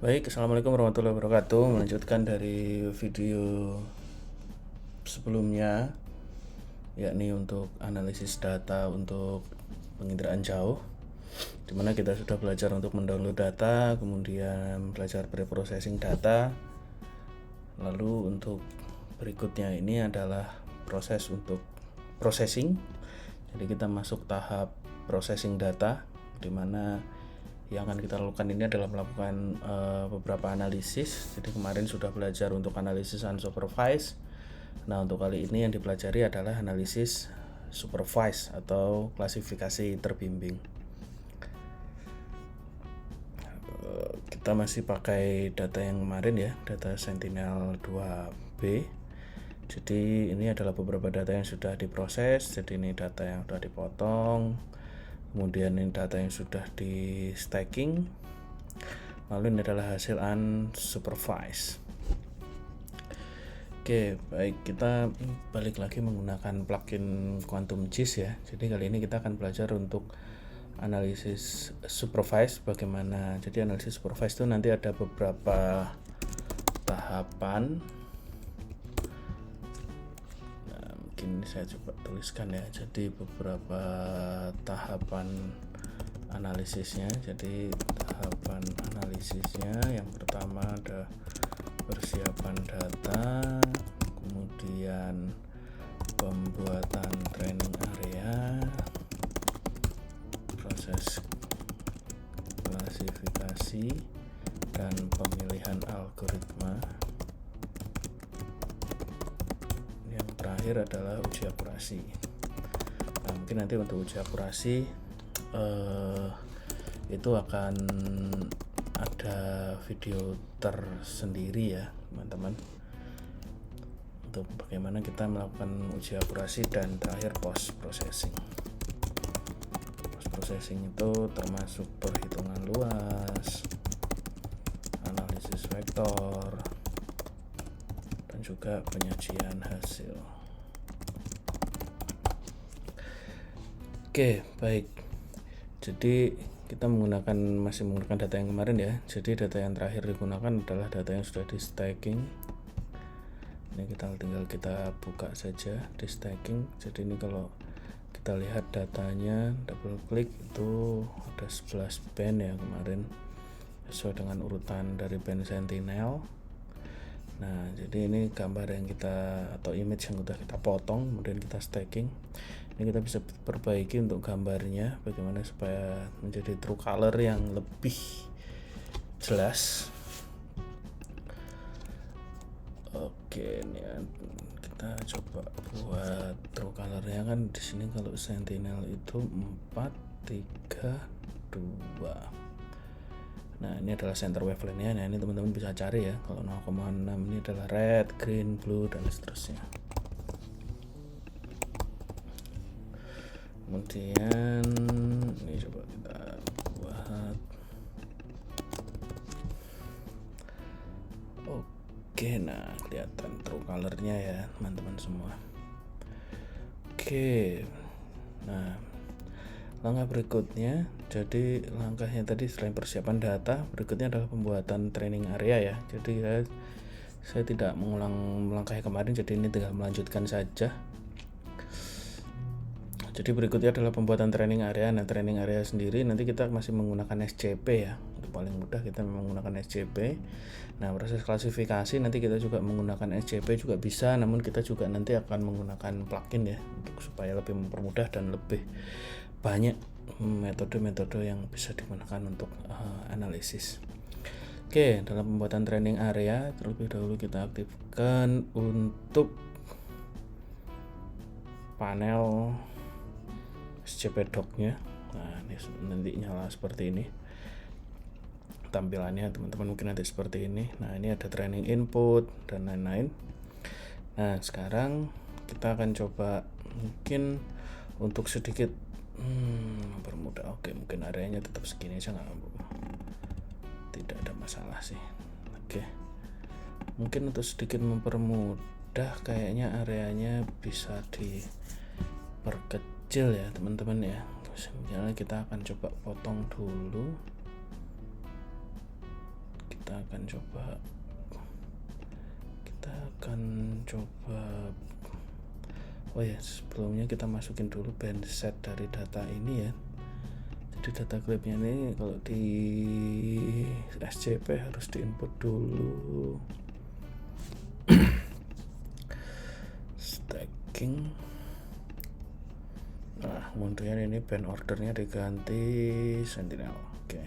Baik, Assalamualaikum warahmatullahi wabarakatuh. Melanjutkan dari video sebelumnya, yakni untuk analisis data untuk penginderaan jauh, dimana kita sudah belajar untuk mendownload data, kemudian belajar preprocessing data. Lalu untuk berikutnya ini adalah proses untuk processing. Jadi kita masuk tahap processing data, dimana yang akan kita lakukan ini adalah melakukan beberapa analisis. Jadi kemarin sudah belajar untuk analisis unsupervised. Nah, untuk kali ini yang dipelajari adalah analisis supervised atau klasifikasi terbimbing. Kita masih pakai data yang kemarin ya, data Sentinel-2B. Jadi ini adalah beberapa data yang sudah diproses. Jadi ini data yang sudah dipotong, kemudian ini data yang sudah di stacking, lalu ini adalah hasil unsupervised. Oke, baik, kita balik lagi menggunakan plugin Quantum GIS ya. Jadi kali ini kita akan belajar untuk analisis supervised bagaimana. Jadi analisis supervised itu nanti ada beberapa tahapan. Mungkin saya coba tuliskan ya. Jadi beberapa tahapan analisisnya. Jadi tahapan analisisnya yang pertama ada persiapan data, kemudian pembuatan training area, proses klasifikasi, dan pemilihan algoritma. Terakhir adalah uji akurasi. Nah, mungkin nanti untuk uji akurasi itu akan ada video tersendiri ya teman-teman, untuk bagaimana kita melakukan uji akurasi dan terakhir post processing. Post processing itu termasuk perhitungan luas, analisis vektor, juga penyajian hasil. Oke, baik. Jadi kita masih menggunakan data yang kemarin ya. Jadi data yang terakhir digunakan adalah data yang sudah di stacking. Ini tinggal kita buka saja di stacking. Jadi ini kalau kita lihat datanya, double klik itu ada 11 band ya kemarin, sesuai dengan urutan dari band Sentinel. Nah, jadi ini gambar yang kita atau image yang sudah kita potong, kemudian kita stacking. Ini kita bisa perbaiki untuk gambarnya, bagaimana supaya menjadi true color yang lebih jelas. Oke, ini kita coba buat true colornya kan di sini kalau Sentinel itu 4, 3, 2. Nah, ini adalah center waveline-nya. Nah, ini teman-teman bisa cari ya. Kalau 0,6 ini adalah red, green, blue, dan seterusnya. Kemudian ini coba kita buat. Oke, nah kelihatan true color-nya ya teman-teman semua. Oke. Nah, langkah berikutnya, jadi langkahnya tadi selain persiapan data, berikutnya adalah pembuatan training area ya. Jadi saya tidak mengulang langkah yang kemarin, jadi ini tinggal melanjutkan saja. Jadi berikutnya adalah pembuatan training area. Nah, training area sendiri nanti kita masih menggunakan SCP ya. Untuk paling mudah kita menggunakan SCP. Nah, proses klasifikasi nanti kita juga menggunakan SCP juga bisa, namun kita juga nanti akan menggunakan plugin ya, untuk supaya lebih mempermudah dan lebih banyak metode-metode yang bisa digunakan untuk analisis. Oke, dalam pembuatan training area terlebih dahulu kita aktifkan untuk panel SCP doc-nya. Nah, ini nanti nyala seperti ini tampilannya, teman-teman mungkin nanti seperti ini. Nah, ini ada training input dan lain-lain. Nah, sekarang kita akan coba mungkin untuk sedikit mempermudah. Oke, mungkin areanya tetap segini aja, tidak ada masalah sih. Oke, mungkin untuk sedikit mempermudah kayaknya areanya bisa diperkecil ya teman-teman ya. Misalnya kita akan coba potong dulu, kita kita akan coba oh ya, sebelumnya kita masukin dulu band set dari data ini ya. Jadi data clipnya ini kalau di SCP harus diinput dulu. Stacking. Nah, kemudian ini band ordernya diganti Sentinel. Oke.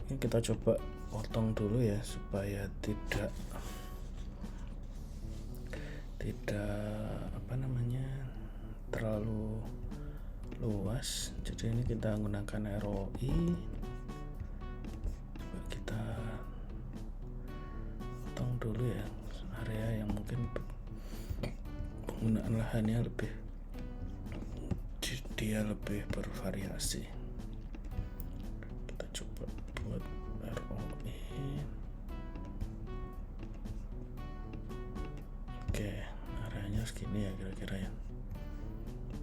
Ini kita coba potong dulu ya supaya tidak terlalu luas. Jadi ini kita menggunakan ROI. Coba kita potong dulu ya area yang mungkin penggunaan lahannya lebih bervariasi. Kita coba buat ROI. Oke, areanya segini ya kira-kira ya.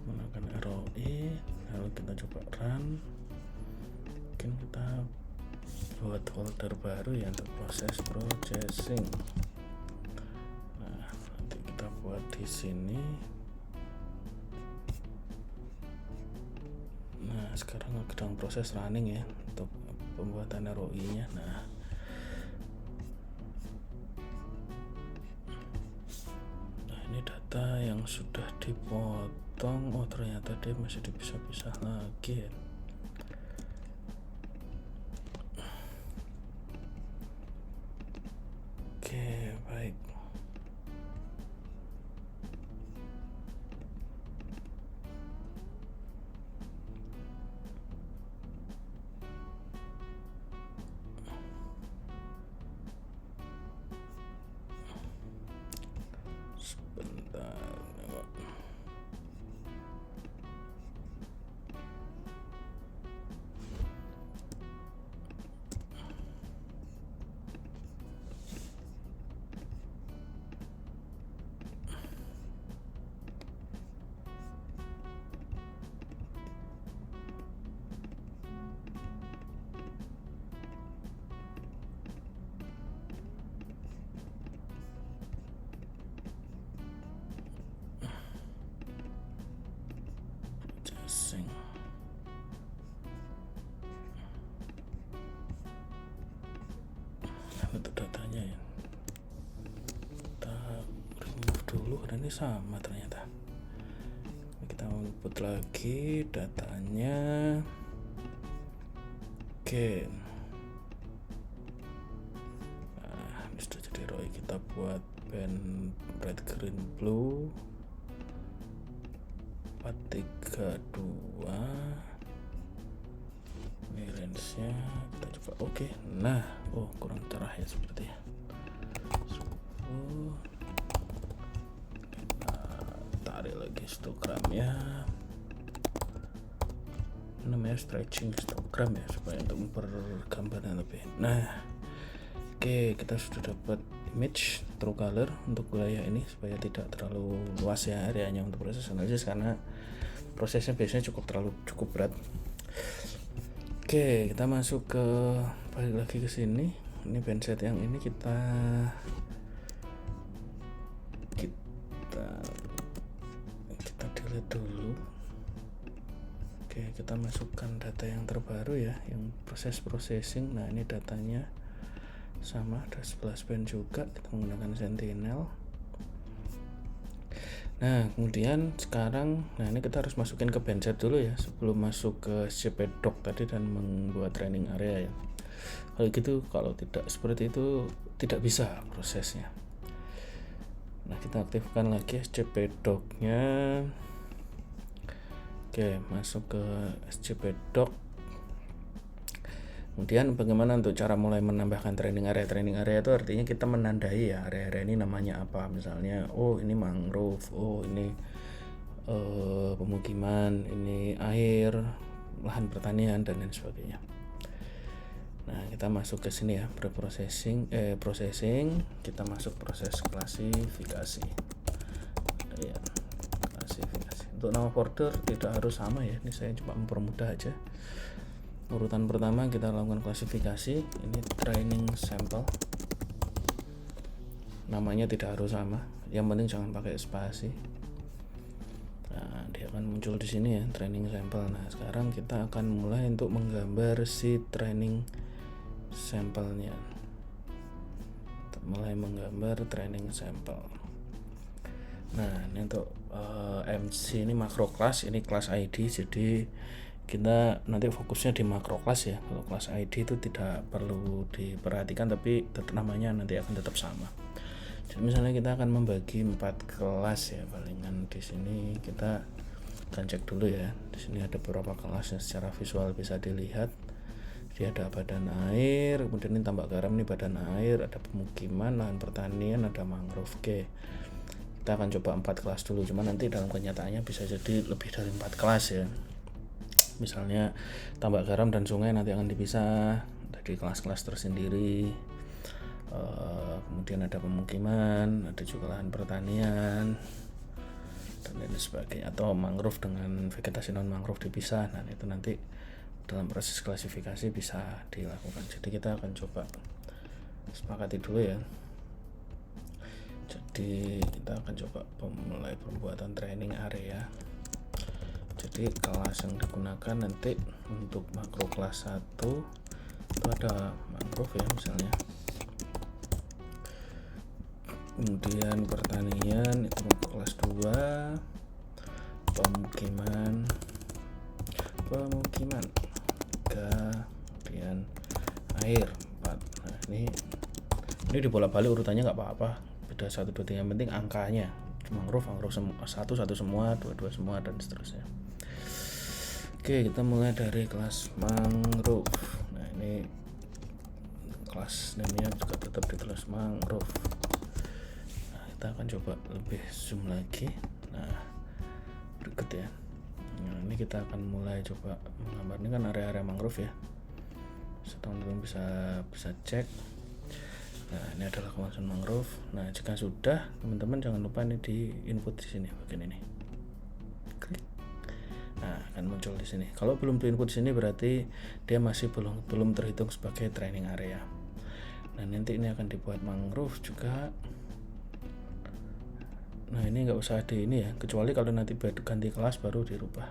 Menggunakan ROI, lalu kita coba run. Mungkin kita buat folder baru ya untuk proses processing. Nah, nanti kita buat di sini. Nah, sekarang sedang proses running ya untuk pembuatan ROI-nya. Nah, ini data yang sudah dipotong. Oh, ternyata dia masih dipisah-pisah lagi ya. Oke, baik. Sebentar. Processing. Untuk datanya ya, kita remove dulu karena ini sama ternyata. Kita input lagi datanya. Oke. Nah, ini sudah jadi ROI. Kita buat band red, green, blue 432. Ini range-nya kita coba. Oke. Nah, kurang cerah ya sepertinya. Kita tarik lagi histogramnya. Namanya stretching histogram ya, supaya untuk mempergambarkan lebih. Nah, oke, kita sudah dapat image true color untuk wilayah ini supaya tidak terlalu luas ya areanya untuk proses analisis, karena prosesnya biasanya cukup berat. Oke, kita masuk ke balik lagi ke sini. Ini bandset yang ini kita delete dulu. Oke, kita masukkan data yang terbaru ya, yang proses processing. Nah, ini datanya sama, ada 11 band juga. Kita menggunakan Sentinel. Nah, kemudian sekarang, ini kita harus masukin ke bandset dulu ya, sebelum masuk ke SCP-Doc tadi dan membuat training area ya. Kalau tidak seperti itu tidak bisa prosesnya. Nah, kita aktifkan lagi SCP-Doc-nya. Oke, masuk ke SCP-Doc. Kemudian bagaimana untuk cara mulai menambahkan training area? Training area itu artinya kita menandai ya area-area ini namanya apa. Misalnya, ini mangrove, ini pemukiman, ini air, lahan pertanian dan lain sebagainya. Nah, kita masuk ke sini ya, processing, kita masuk proses klasifikasi. Ya, klasifikasi. Untuk nama folder tidak harus sama ya, ini saya coba mempermudah aja. urutan pertama kita lakukan klasifikasi. Ini training sample, namanya tidak harus sama, yang penting jangan pakai spasi. Nah, dia akan muncul di sini ya, training sample. Nah, sekarang kita akan mulai untuk menggambar si training sampelnya. Mulai menggambar training sample. Nah, ini untuk MC ini makro class, ini class ID, jadi kita nanti fokusnya di makro class ya. Kalau class ID itu tidak perlu diperhatikan, tapi namanya nanti akan tetap sama. Jadi misalnya kita akan membagi 4 kelas ya, palingan di sini kita akan cek dulu ya. Di sini ada beberapa kelas yang secara visual bisa dilihat. Dia ada badan air, kemudian ini tambak garam, ini badan air, ada pemukiman, lahan pertanian, ada mangrove. Oke, kita akan coba 4 kelas dulu, cuma nanti dalam kenyataannya bisa jadi lebih dari 4 kelas ya. Misalnya tambak garam dan sungai nanti akan dipisah dari kelas-kelas tersendiri. Kemudian ada pemukiman, ada juga lahan pertanian dan lain sebagainya, atau mangrove dengan vegetasi non mangrove dipisah. Nah, itu nanti dalam proses klasifikasi bisa dilakukan. Jadi kita akan coba sepakati dulu ya. Jadi kita akan coba memulai pembuatan training area. Jadi kelas yang digunakan nanti untuk makro kelas 1 itu ada mangrove ya misalnya. Kemudian pertanian itu makro kelas 2, pemukiman 3, kemudian air 4. Nah, ini dibolak-balik urutannya nggak apa-apa, beda 1, 2, 3, yang penting angkanya. Mangrove semua, 1 semua, 2 semua, dan seterusnya. Oke, kita mulai dari kelas mangrove. Nah, ini kelas namanya juga tetap di kelas mangrove. Nah, kita akan coba lebih zoom lagi. Nah, berikut ya. Nah, ini kita akan mulai coba menggambar. Ini kan area-area mangrove ya. Teman-teman bisa cek. Nah, ini adalah kawasan mangrove. Nah, jika sudah, teman-teman jangan lupa ini di input di sini bagian ini. Klik. Nah, akan muncul di sini. Kalau belum di input di sini berarti dia masih belum terhitung sebagai training area. Nah, nanti ini akan dibuat mangrove juga. Nah, ini nggak usah di ini ya, kecuali kalau nanti ganti kelas baru dirubah.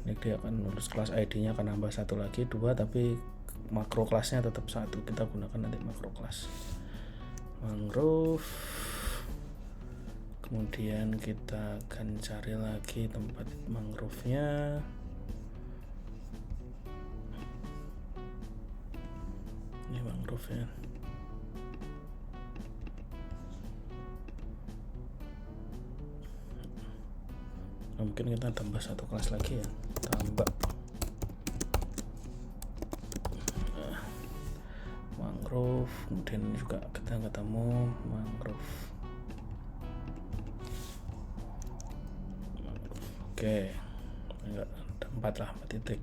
Ini dia akan nulis kelas ID-nya akan nambah 1 lagi, 2, tapi makro kelasnya tetap 1. Kita gunakan nanti makro kelas mangrove. Kemudian kita akan cari lagi tempat mangrove-nya. Ini mangrove-nya. Nah, mungkin kita tambah 1 kelas lagi ya. Tambah mangrove, kemudian juga kita ketemu mangrove. Oke, enggak, ada 4 lah, 4 titik.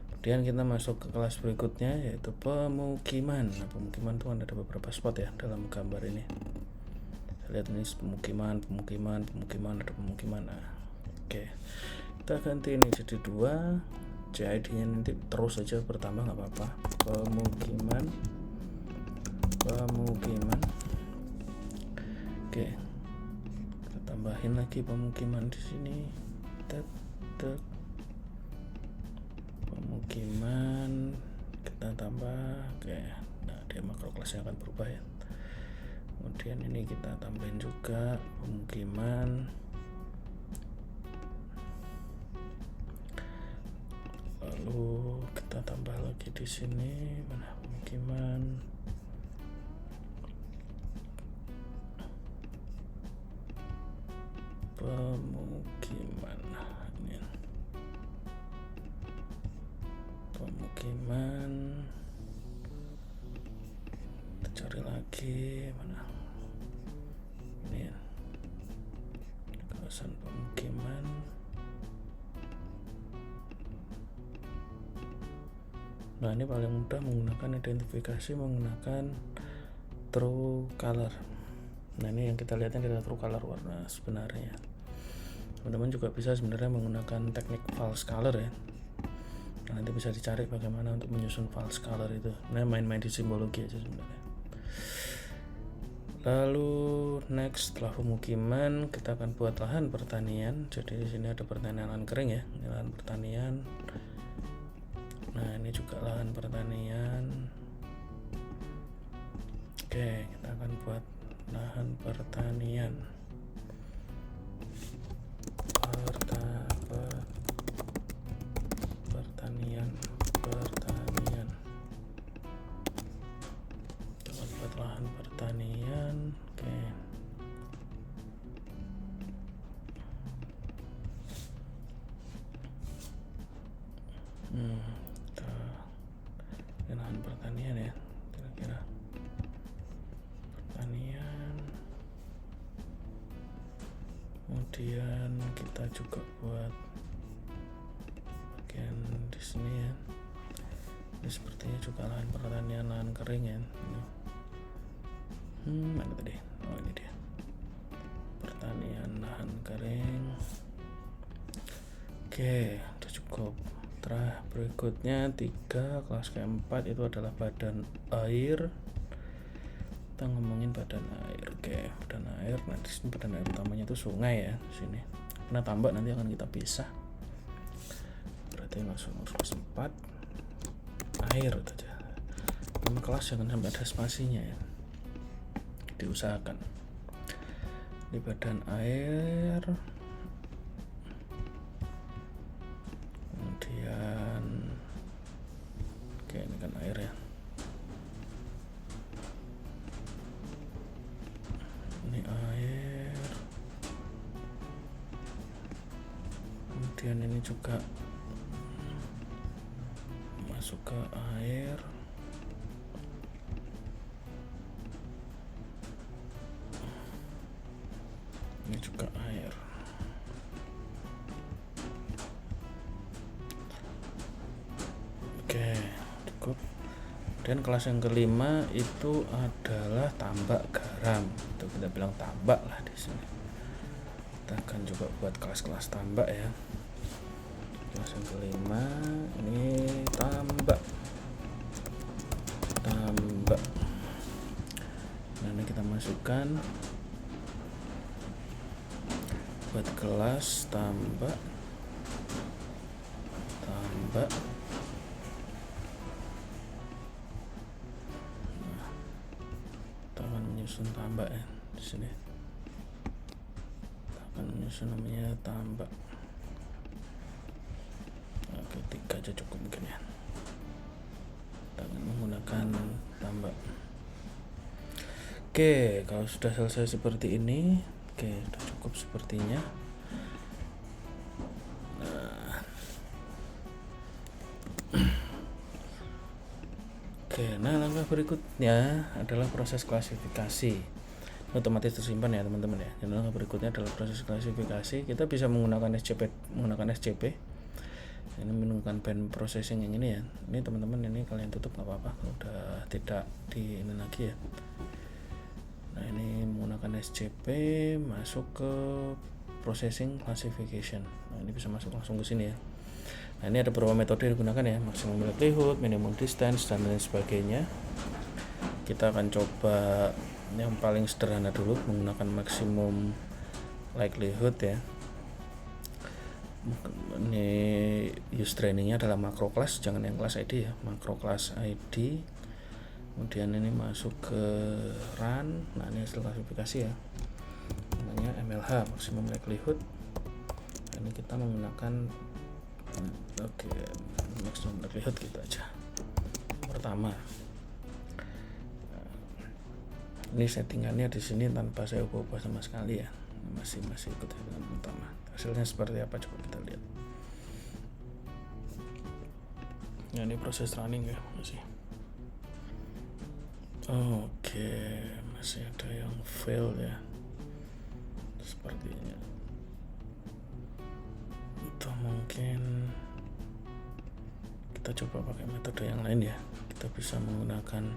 Kemudian kita masuk ke kelas berikutnya yaitu pemukiman. Nah, pemukiman itu ada beberapa spot ya dalam gambar ini. Lihat ini pemukiman, ada pemukiman. Nah, oke, kita ganti ini jadi 2. CID-nya nanti terus saja bertambah nggak apa-apa. Pemukiman. Oke, kita tambahin lagi pemukiman di sini. Pemukiman kita tambah. Oke, nah dia makro kelasnya akan berubah ya. Kemudian ini kita tambahin juga pemukiman. Lalu kita tambah lagi di sini, mana pemukiman. Ini pemukiman. Kita cari lagi mana ini ya, kawasan pemukiman. Nah, ini paling mudah menggunakan identifikasi menggunakan true color. Nah, ini yang kita lihatnya adalah true color warna sebenarnya. Teman-teman juga bisa sebenarnya menggunakan teknik false color ya. nanti bisa dicari bagaimana untuk menyusun false color itu. Nah, main-main di simbologi aja sebenarnya. Lalu next, setelah pemukiman kita akan buat lahan pertanian. Jadi di sini ada pertanian lahan kering ya, ini lahan pertanian. Nah, ini juga lahan pertanian. Oke, kita akan buat lahan pertanian. Pertanian. Kita buat lahan pertanian. Oke. Lahan pertanian ya, kira-kira pertanian. Kemudian kita juga buat bagian di sini ya. Ini sepertinya juga lahan pertanian, lahan kering ya. Mana tadi? Oh, ini dia. Pertanian lahan kering. Oke, udah cukup. Berikutnya 3, kelas keempat itu adalah badan air. Kita ngomongin badan air. Oke, badan air. Nah, di sini badan air utamanya itu sungai ya, di sini. Karena tambak nanti akan kita pisah. Berarti langsung harus 4 air saja. Nama kelas jangan sampai ada spasinya ya. Diusahakan. Di badan air. Kemudian oke, ini kan air ya. Ini air. Kemudian ini juga masuk ke air. Ini juga air. Oke, cukup. Dan kelas yang kelima itu adalah tambak garam. Itu kita bilang tambak lah di sini. Kita akan juga buat kelas-kelas tambak ya. Kelas yang kelima ini tambak. Nah, ini kita masukkan buat kelas tambak. Nah, kita akan menyusun tambak ya di sini. Kita akan menyusun namanya tambak. Oke, 3 aja cukup mungkin ya. Kita akan menggunakan tambak. Oke, kalau sudah selesai seperti ini, oke, sudah cukup sepertinya. Nah, langkah berikutnya adalah proses klasifikasi. Otomatis tersimpan ya teman-teman ya. Jadi langkah berikutnya adalah proses klasifikasi. Kita bisa menggunakan SCP. Ini menggunakan band processing yang ini ya. Ini teman-teman, ini kalian tutup nggak apa-apa, udah tidak di ini lagi ya. Nah, ini menggunakan SCP masuk ke processing classification. Nah, ini bisa masuk langsung ke sini ya. Nah, ini ada beberapa metode yang digunakan ya, maximum likelihood, minimum distance, dan lain sebagainya. Kita akan coba yang paling sederhana dulu, menggunakan maximum likelihood ya. Ini use trainingnya adalah macro class, jangan yang class ID ya, macro class ID. Kemudian ini masuk ke run. Nah, ini hasil klasifikasi ya, namanya MLH, maximum likelihood. Ini kita menggunakan maximum likelihood gitu aja. Pertama, ini settingannya di sini tanpa saya ubah sama sekali ya, masih ikut dengan pertama. Hasilnya seperti apa coba kita lihat. Ya, ini proses running ya masih. Oke, masih ada yang fail ya sepertinya. Atau mungkin kita coba pakai metode yang lain ya. Kita bisa menggunakan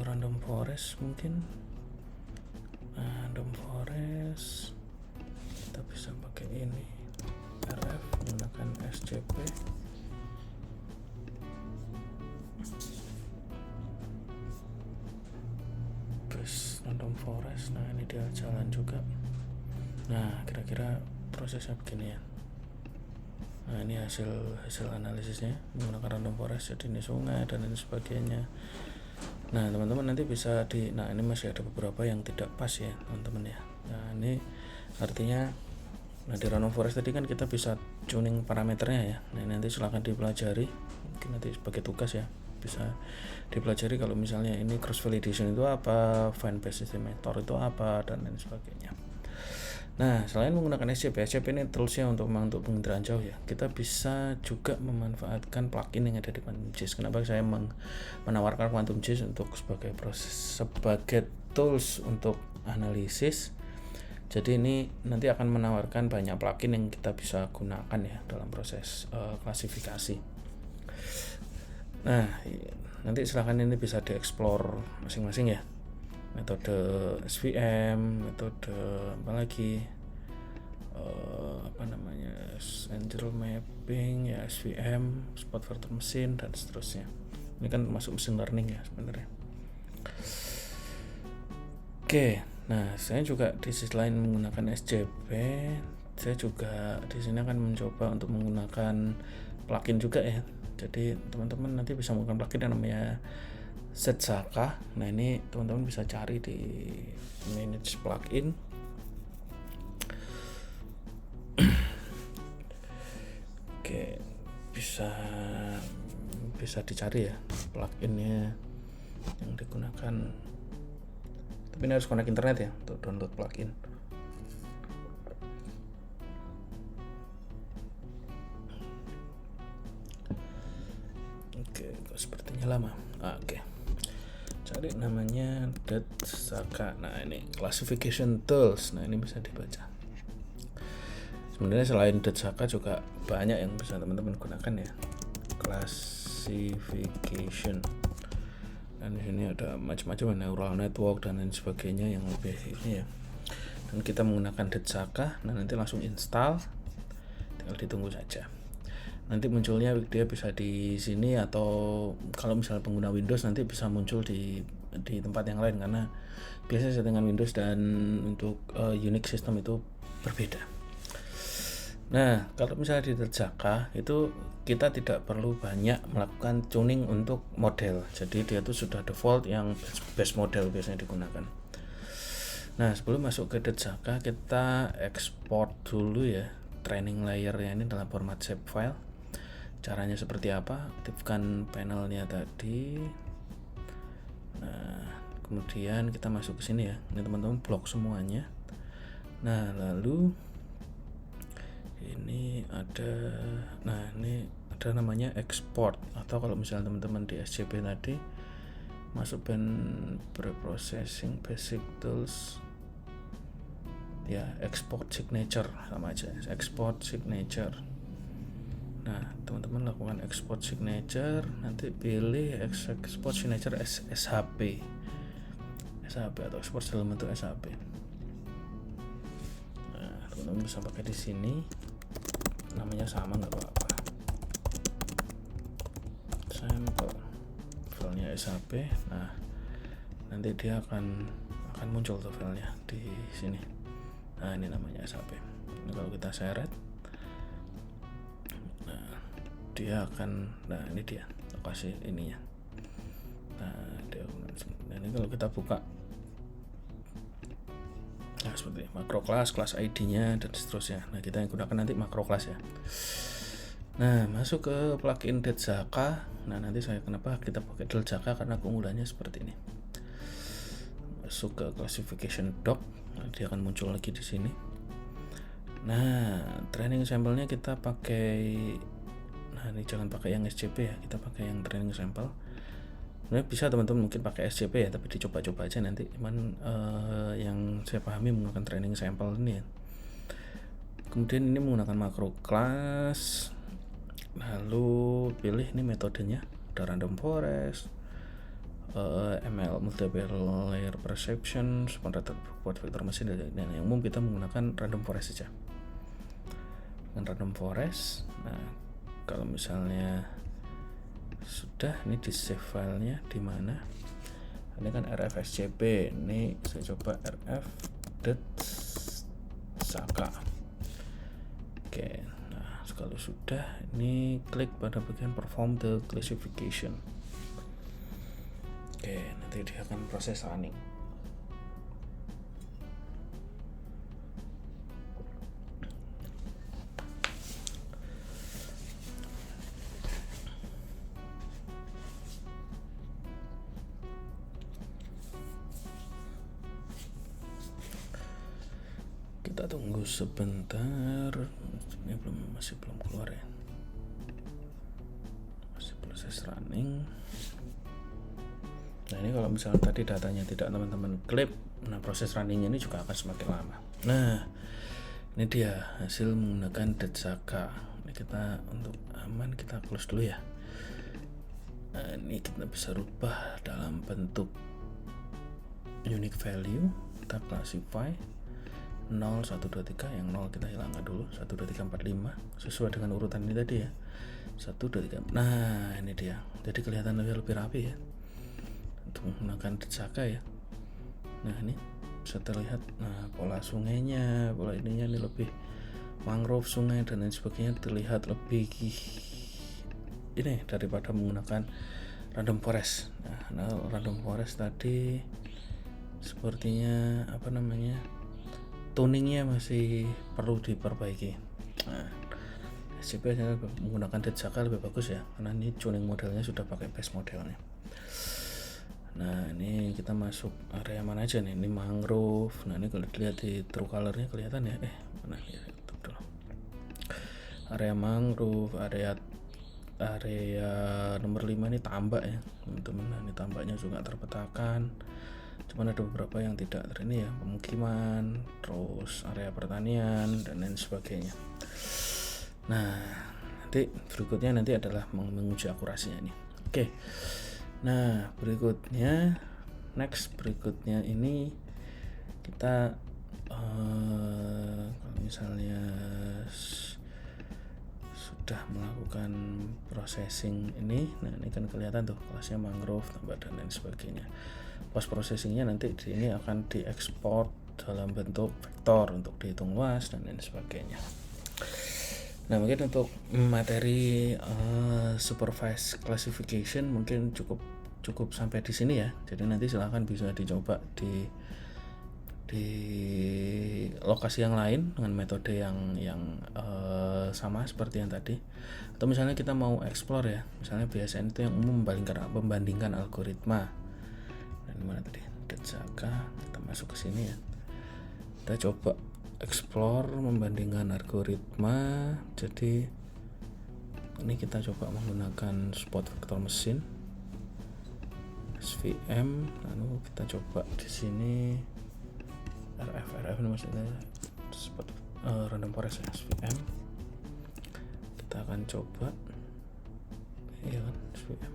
random forest mungkin. Random forest kita bisa pakai ini rf menggunakan scp. Base random forest. Nah ini dia jalan juga. Nah kira-kira prosesnya begini ya. Nah ini hasil analisisnya menggunakan random forest. Jadi ini sungai dan lain sebagainya. Nah teman-teman nanti bisa nah ini masih ada beberapa yang tidak pas ya teman-teman ya. Nah ini artinya di random forest tadi kan kita bisa tuning parameternya ya. Nah nanti silahkan dipelajari, mungkin nanti sebagai tugas ya, bisa dipelajari kalau misalnya ini cross validation itu apa, find best estimator itu apa, dan lain sebagainya. Nah selain menggunakan SCP ini toolsnya untuk penginderaan jauh ya, kita bisa juga memanfaatkan plugin yang ada di QuantumGIS. Kenapa saya menawarkan QuantumGIS untuk sebagai tools untuk analisis? Jadi ini nanti akan menawarkan banyak plugin yang kita bisa gunakan ya dalam proses klasifikasi. Nah nanti silahkan ini bisa dieksplor masing-masing ya, metode SVM, metode apa lagi, angel mapping ya, SVM, spot vector mesin dan seterusnya. Ini kan masuk machine learning ya sebenarnya. Oke, nah saya juga di sisi lain menggunakan SCP, saya juga di sini akan mencoba untuk menggunakan plugin juga ya. Jadi teman-teman nanti bisa menggunakan plugin yang namanya Zscaler. Nah ini teman-teman bisa cari di manage plugin. Oke, bisa dicari ya pluginnya yang digunakan. Tapi ini harus connect internet ya untuk download plugin. Oke, kok sepertinya lama. Oke. Cari namanya Zscaler. Nah, ini classification tools. Nah, ini bisa dibaca. Sebenarnya selain Zscaler juga banyak yang bisa teman-teman gunakan ya. Classification. Dan di sini ada macam-macam neural network dan lain sebagainya yang lebih ini ya. Dan kita menggunakan Zscaler, nah nanti langsung install, tinggal ditunggu saja. Nanti munculnya dia bisa di sini, atau kalau misalnya pengguna Windows nanti bisa muncul di tempat yang lain, karena biasanya settingan Windows dan untuk Unix system itu berbeda. Nah kalau misalnya di Zscaler itu kita tidak perlu banyak melakukan tuning untuk model, jadi dia itu sudah default yang base model biasanya digunakan. Nah sebelum masuk ke Zscaler kita export dulu ya training layernya ini dalam format shapefile. Caranya seperti apa? Aktifkan panelnya tadi. Nah kemudian kita masuk ke sini ya, ini teman-teman blok semuanya. Nah lalu ini ada namanya export, atau kalau misalnya teman-teman di SCP tadi masuk preprocessing basic tools ya, export signature sama aja, export signature. Nah teman-teman lakukan export signature, nanti pilih export signature SHP atau export dalam bentuk SHP. Nah teman-teman bisa pakai di sini, namanya sama nggak apa-apa, sampel filenya SHP. Nah nanti dia akan muncul tuh filenya di sini. Nah ini namanya SHP. Ini kalau kita seret, nah dia akan, nah ini dia lokasi ininya. Nah ini kalau kita buka, nah seperti makro class ID-nya dan seterusnya. Nah kita yang gunakan nanti makro class ya. Nah masuk ke plugin Zscaler. Nah nanti kenapa kita pakai Zscaler, karena keunggulannya seperti ini. Masuk ke classification doc, nah, dia akan muncul lagi di sini. Nah training sampelnya kita pakai, nah ini jangan pakai yang SCP ya, kita pakai yang training sample. Sebenarnya bisa teman-teman mungkin pakai SCP ya, tapi dicoba-coba aja nanti. Cuman yang saya pahami menggunakan training sample ini ya. Kemudian ini menggunakan macro class, lalu pilih ini metodenya, ada random forest, ML multiple layer perception, spot vector mesin, dan yang umum kita menggunakan random forest saja. dengan random forest. Nah, kalau misalnya sudah, ini di save filenya di mana? Ini kan rfscp, ini saya coba rf.saka. Oke, nah kalau sudah, ini klik pada bagian perform the classification. Oke, nanti dia akan proses running. Kita tunggu sebentar. Ini masih belum keluar ya, masih proses running. Nah, ini kalau misalnya tadi datanya tidak teman-teman klik, nah proses runningnya ini juga akan semakin lama. Nah, ini dia hasil menggunakan Detsaka. Ini kita untuk aman kita close dulu ya. Nah, ini kita bisa rubah dalam bentuk unique value. Kita classify 0, 1, 2, 3. Yang 0 kita hilangkan dulu, 1, 2, 3, 4, 5 sesuai dengan urutan ini tadi ya, 1, 2, 3. Nah, ini dia, jadi kelihatan lebih rapi ya untuk menggunakan Detsaka ya. Nah, ini bisa terlihat, nah pola sungainya, pola ininya ini lebih mangrove, sungai dan lain sebagainya terlihat lebih ini daripada menggunakan random forest. Nah, random forest tadi sepertinya tuningnya masih perlu diperbaiki. Nah, SCP menggunakan Detsaka lebih bagus ya, karena ini tuning modelnya sudah pakai base modelnya. Nah, ini kita masuk area mana aja nih? Ini mangrove. Nah, ini kalau dilihat di true colornya kelihatan ya. Mana ya? Area mangrove, area nomor 5 ini tambak ya, teman-teman. Nah, ini tambaknya juga terpetakan. Cuman ada beberapa yang tidak ini ya, pemukiman, terus area pertanian dan lain sebagainya. Nah, nanti berikutnya adalah menguji akurasinya ini. Oke. Nah, berikutnya ini kita kalau misalnya sudah melakukan processing ini, nah ini kan kelihatan tuh kelasnya mangrove, tambak dan lain sebagainya. Post processingnya nanti di ini akan diekspor dalam bentuk vektor untuk dihitung luas dan lain sebagainya. Nah, mungkin untuk materi supervised classification mungkin cukup sampai di sini ya. Jadi nanti silahkan bisa dicoba di lokasi yang lain dengan metode yang sama seperti yang tadi. Atau misalnya kita mau explore ya, misalnya BSN itu yang umum membandingkan algoritma. Dan mana tadi? Detsaka, kita masuk ke sini ya. Kita coba explore membandingkan algoritma. Jadi ini kita coba menggunakan spot vektor mesin SVM, lalu kita coba di sini RF ini maksudnya spot random forest ya, SVM. Kita akan coba ya kan SVM.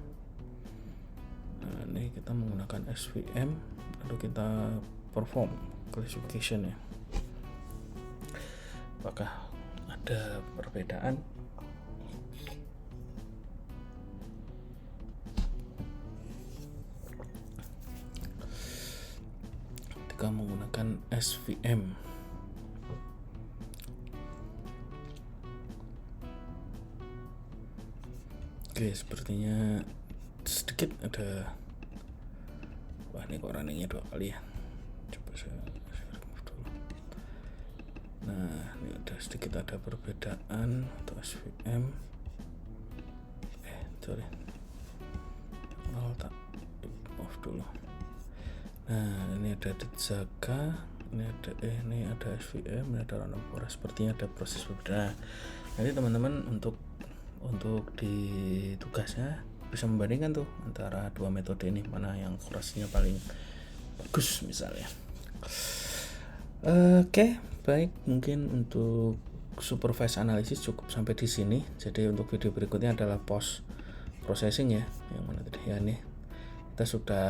Nah, ini kita menggunakan SVM, lalu kita perform classification ya. Apakah ada perbedaan? Ketika menggunakan SVM. Oke, sepertinya sedikit ada. Wah, ini kok runningnya 2 kali ya. Coba saya remove dulu. Nah, ini sedikit ada perbedaan untuk SVM. Sorry. Tak off dulu. Nah, ini ada Detsaka, ini ada SVM, ini ada random forest. Sepertinya ada proses berbeda. Nah, nanti teman-teman untuk di tugasnya bisa membandingkan tuh antara dua metode ini, mana yang akurasinya paling bagus misalnya. Oke, baik, mungkin untuk supervised analysis cukup sampai di sini. Jadi untuk video berikutnya adalah post processing ya, yang mana tadi ya, nih kita sudah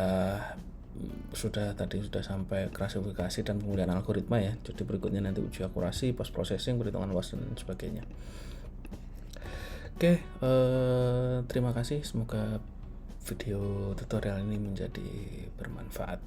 sudah sampai klasifikasi dan pemulihan algoritma ya. Jadi berikutnya nanti uji akurasi, post processing, perhitungan luas dan sebagainya. Oke, terima kasih. Semoga video tutorial ini menjadi bermanfaat.